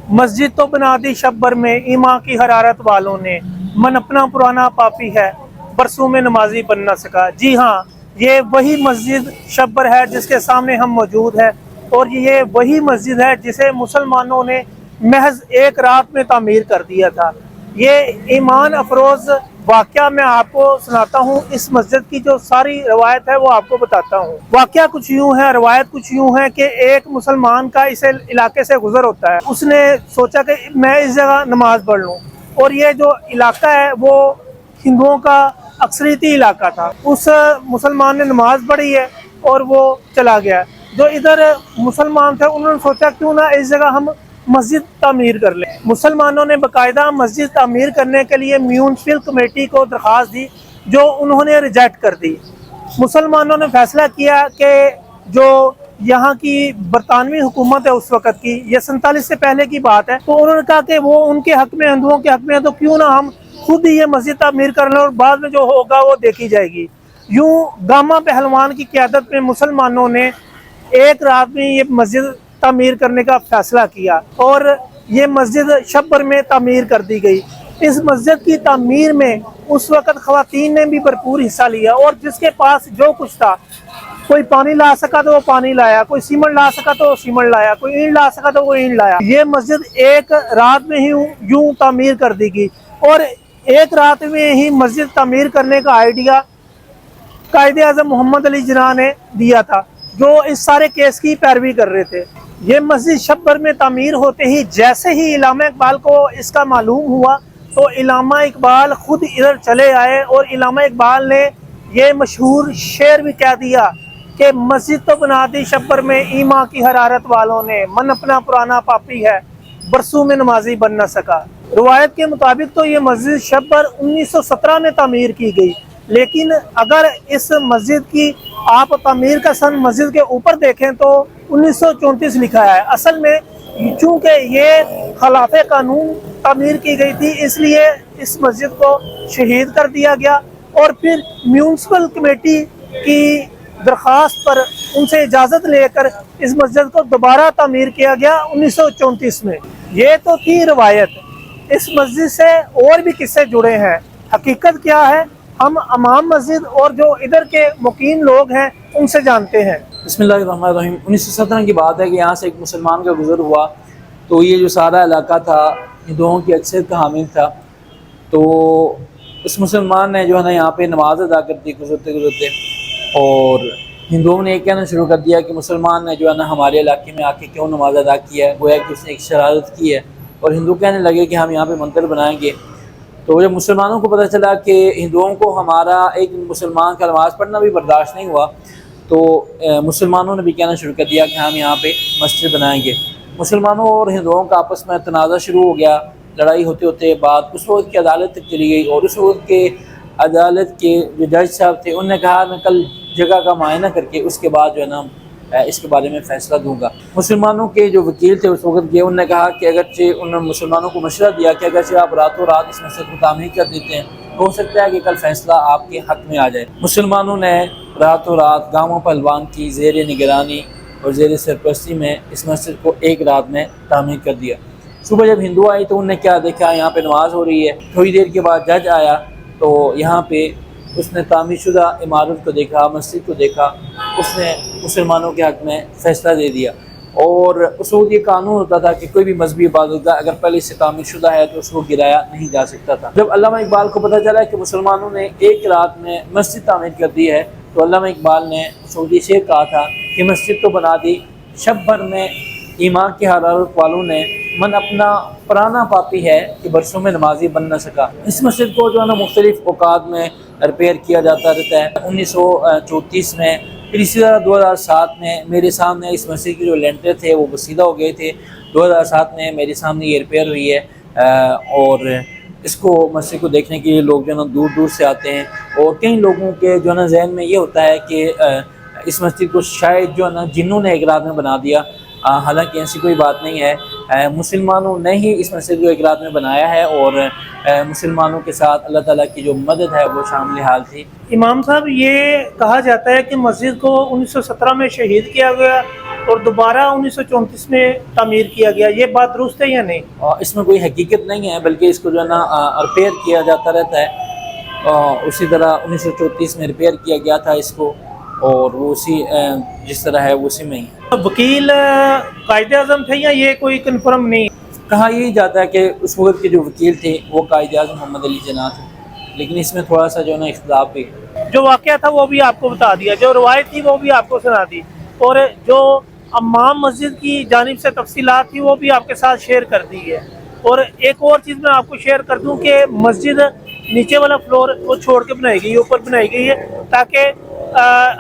مسجد تو بنا دی شب بھر میں ایمان کی حرارت والوں نے، من اپنا پرانا پاپی ہے برسوں میں نمازی بن نہ سکا۔ جی ہاں، یہ وہی مسجد شب بھر ہے جس کے سامنے ہم موجود ہیں، اور یہ وہی مسجد ہے جسے مسلمانوں نے محض ایک رات میں تعمیر کر دیا تھا۔ یہ ایمان افروز واقعہ میں آپ کو سناتا ہوں، اس مسجد کی جو ساری روایت ہے وہ آپ کو بتاتا ہوں۔ واقعہ کچھ یوں ہے، روایت کچھ یوں ہے کہ ایک مسلمان کا اس علاقے سے گزر ہوتا ہے۔ اس نے سوچا کہ میں اس جگہ نماز پڑھ لوں، اور یہ جو علاقہ ہے وہ ہندوؤں کا اکثریتی علاقہ تھا۔ اس مسلمان نے نماز پڑھی ہے اور وہ چلا گیا۔ جو ادھر مسلمان تھے انہوں نے سوچا کیوں نہ اس جگہ ہم مسجد تعمیر کر لیں۔ مسلمانوں نے باقاعدہ مسجد تعمیر کرنے کے لیے میونسپل کمیٹی کو درخواست دی، جو انہوں نے ریجیکٹ کر دی۔ مسلمانوں نے فیصلہ کیا کہ جو یہاں کی برطانوی حکومت ہے اس وقت کی، یہ 47 سے پہلے کی بات ہے، تو انہوں نے کہا کہ وہ ان کے حق میں، ہندوؤں کے حق میں ہے، تو کیوں نہ ہم خود ہی یہ مسجد تعمیر کر لیں اور بعد میں جو ہوگا وہ دیکھی جائے گی۔ یوں گاما پہلوان کی قیادت میں مسلمانوں نے ایک رات میں یہ مسجد تعمیر کرنے کا فیصلہ کیا، اور یہ مسجد شب بھر میں تعمیر کر دی گئی۔ اس مسجد کی تعمیر میں اس وقت خواتین نے بھی بھرپور حصہ لیا، اور جس کے پاس جو کچھ تھا، کوئی پانی لا سکا تو وہ پانی لایا، کوئی سیمنٹ لا سکا تو وہ سیمنٹ لایا، کوئی اینٹ لا سکا تو وہ اینٹ لایا۔ یہ مسجد ایک رات میں ہی یوں تعمیر کر دی گئی، اور ایک رات میں ہی مسجد تعمیر کرنے کا آئیڈیا قائد اعظم محمد علی جناح نے دیا تھا، جو اس سارے کیس کی پیروی کر رہے تھے۔ یہ مسجد شب بھر میں تعمیر ہوتے ہی جیسے ہی علامہ اقبال کو اس کا معلوم ہوا، تو علامہ اقبال خود ادھر چلے آئے، اور علامہ اقبال نے یہ مشہور شعر بھی کہہ دیا کہ مسجد تو بنا دی شب بھر میں ایمان کی حرارت والوں نے، من اپنا پرانا پاپی ہے برسوں میں نمازی بن نہ سکا۔ روایت کے مطابق تو یہ مسجد شب بھر 1917 میں تعمیر کی گئی، لیکن اگر اس مسجد کی آپ تعمیر کا سن مسجد کے اوپر دیکھیں تو 1934 لکھا ہے۔ اصل میں چونکہ یہ خلاف قانون تعمیر کی گئی تھی، اس لیے اس مسجد کو شہید کر دیا گیا، اور پھر میونسپل کمیٹی کی درخواست پر ان سے اجازت لے کر اس مسجد کو دوبارہ تعمیر کیا گیا 1934 میں۔ یہ تو تھی روایت۔ اس مسجد سے اور بھی قصے جڑے ہیں۔ حقیقت کیا ہے ہم امام مسجد اور جو ادھر کے مقیم لوگ ہیں ان سے جانتے ہیں۔ بسم اللہ الرحمن الرحیم۔ 1917 کی بات ہے کہ یہاں سے ایک مسلمان کا گزر ہوا، تو یہ جو سارا علاقہ تھا ہندوؤں کی اکثریت کا حامل تھا، تو اس مسلمان نے جو ہے نا یہاں پہ نماز ادا کر دی گزرتے گزرتے، اور ہندوؤں نے یہ کہنا شروع کر دیا کہ مسلمان نے جو ہے نا ہمارے علاقے میں آ کے کیوں نماز ادا کیا ہے، گویا کہ اس نے ایک شرارت کی ہے، اور ہندو کہنے لگے کہ ہم یہاں پہ مندر بنائیں گے۔ تو جب مسلمانوں کو پتہ چلا کہ ہندوؤں کو ہمارا ایک مسلمان کا نماز پڑھنا بھی برداشت نہیں ہوا، تو مسلمانوں نے بھی کہنا شروع کر دیا کہ ہم یہاں پہ مسجد بنائیں گے۔ مسلمانوں اور ہندوؤں کا آپس میں تنازع شروع ہو گیا، لڑائی ہوتے ہوتے بات اس وقت کی عدالت تک چلی گئی، اور اس وقت کے عدالت کے جو جج صاحب تھے انہوں نے کہا میں کل جگہ کا معائنہ کر کے اس کے بعد جو ہے نا اس کے بارے میں فیصلہ دوں گا۔ مسلمانوں کے جو وکیل تھے اس وقت کے، انہوں نے کہا کہ اگرچہ انہوں نے مسلمانوں کو مشورہ دیا کہ اگرچہ آپ راتوں رات اس مسجد کو تعمیر کر دیتے ہیں، ہو سکتا ہے کہ کل فیصلہ آپ کے حق میں آ جائے۔ مسلمانوں نے راتوں رات گاما پہلوان کی زیر نگرانی اور زیر سرپرستی میں اس مسجد کو ایک رات میں تعمیر کر دیا۔ صبح جب ہندو آئی تو انہوں نے کیا دیکھا، یہاں پہ نماز ہو رہی ہے۔ تھوڑی دیر کے بعد جج آیا تو یہاں پہ اس نے تعمیر شدہ عمارت کو دیکھا، مسجد کو دیکھا، اس نے مسلمانوں کے حق میں فیصلہ دے دیا۔ اور اس وقت یہ قانون ہوتا تھا کہ کوئی بھی مذہبی عبادت گاہ اگر پہلے سے تعمیر شدہ ہے تو اس کو گرایا نہیں جا سکتا تھا۔ جب علامہ اقبال کو پتہ چلا کہ مسلمانوں نے ایک رات میں مسجد تعمیر کر دی ہے، تو علامہ اقبال نے اس وقت یہ شعر کہا تھا کہ مسجد تو بنا دی شب بھر میں ایمان کی حرارت والوں نے، من اپنا پرانا پاپی ہے کہ برسوں میں نمازی بن نہ سکا۔ اس مسجد کو جو ہے نا مختلف اوقات میں ریپیئر کیا جاتا رہتا ہے۔ 1934 میں، پھر اسی طرح 2007 میں میرے سامنے اس مسجد کے جو لینٹر تھے وہ بسیدہ ہو گئے تھے۔ 2007 میں میرے سامنے یہ ریپیئر ہوئی ہے، اور اس کو مسجد کو دیکھنے کے لیے لوگ جو ہے نا دور دور سے آتے ہیں، اور کئی لوگوں کے جو ہے نا ذہن میں یہ ہوتا ہے کہ اس مسجد کو شاید جو ہے نا جنوں نے ایک رات میں بنا دیا، حالانکہ ایسی کوئی بات نہیں ہے۔ مسلمانوں نے ہی اس مسجد کو ایک رات میں بنایا ہے، اور مسلمانوں کے ساتھ اللہ تعالیٰ کی جو مدد ہے وہ شامل حال تھی۔ امام صاحب، یہ کہا جاتا ہے کہ مسجد کو 1917 میں شہید کیا گیا، اور دوبارہ 1934 میں تعمیر کیا گیا، یہ بات درست ہے یا نہیں؟ اس میں کوئی حقیقت نہیں ہے، بلکہ اس کو جو ہے نا ریپیئر کیا جاتا رہتا ہے۔ اسی طرح 1934 میں ریپیئر کیا گیا تھا اس کو، اور وہ اسی جس طرح ہے وہ اسی میں ہی ہے۔ وکیل قائد اعظم تھے یا یہ کوئی کنفرم نہیں؟ کہا یہی جاتا ہے کہ اس وقت کے جو وکیل تھے وہ قائد اعظم محمد علی جناح تھے، لیکن اس میں تھوڑا سا جو ہے نا اختلاف بھی ہے۔ جو واقعہ تھا وہ بھی آپ کو بتا دیا، جو روایت تھی وہ بھی آپ کو سنا دی، اور جو امام مسجد کی جانب سے تفصیلات تھی وہ بھی آپ کے ساتھ شیئر کر دی ہے۔ اور ایک اور چیز میں آپ کو شیئر کر دوں کہ مسجد نیچے والا فلور وہ چھوڑ کے بنائی گئی ہے، اوپر بنائی گئی ہے تاکہ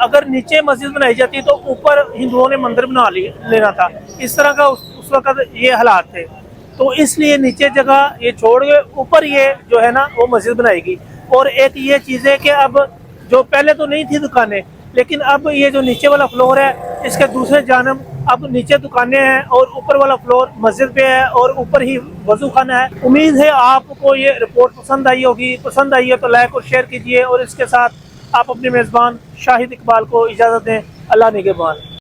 اگر نیچے مسجد بنائی جاتی تو اوپر ہندوؤں نے مندر بنا لینا تھا، اس طرح کا اس وقت یہ حالات تھے، تو اس لیے نیچے جگہ یہ چھوڑ کے اوپر یہ جو ہے نا وہ مسجد بنائی گئی۔ اور ایک یہ چیز ہے کہ اب جو پہلے تو نہیں تھی دکانیں، لیکن اب یہ جو نیچے والا فلور ہے اس کے دوسرے جانب اب نیچے دکانیں ہیں اور اوپر والا فلور مسجد پہ ہے اور اوپر ہی وضو خانہ ہے۔ امید ہے آپ کو یہ رپورٹ پسند آئی ہوگی، پسند آئی ہے تو لائک اور شیئر کیجیے، اور اس کے ساتھ آپ اپنے میزبان شاہد اقبال کو اجازت دیں۔ اللہ نگہبان۔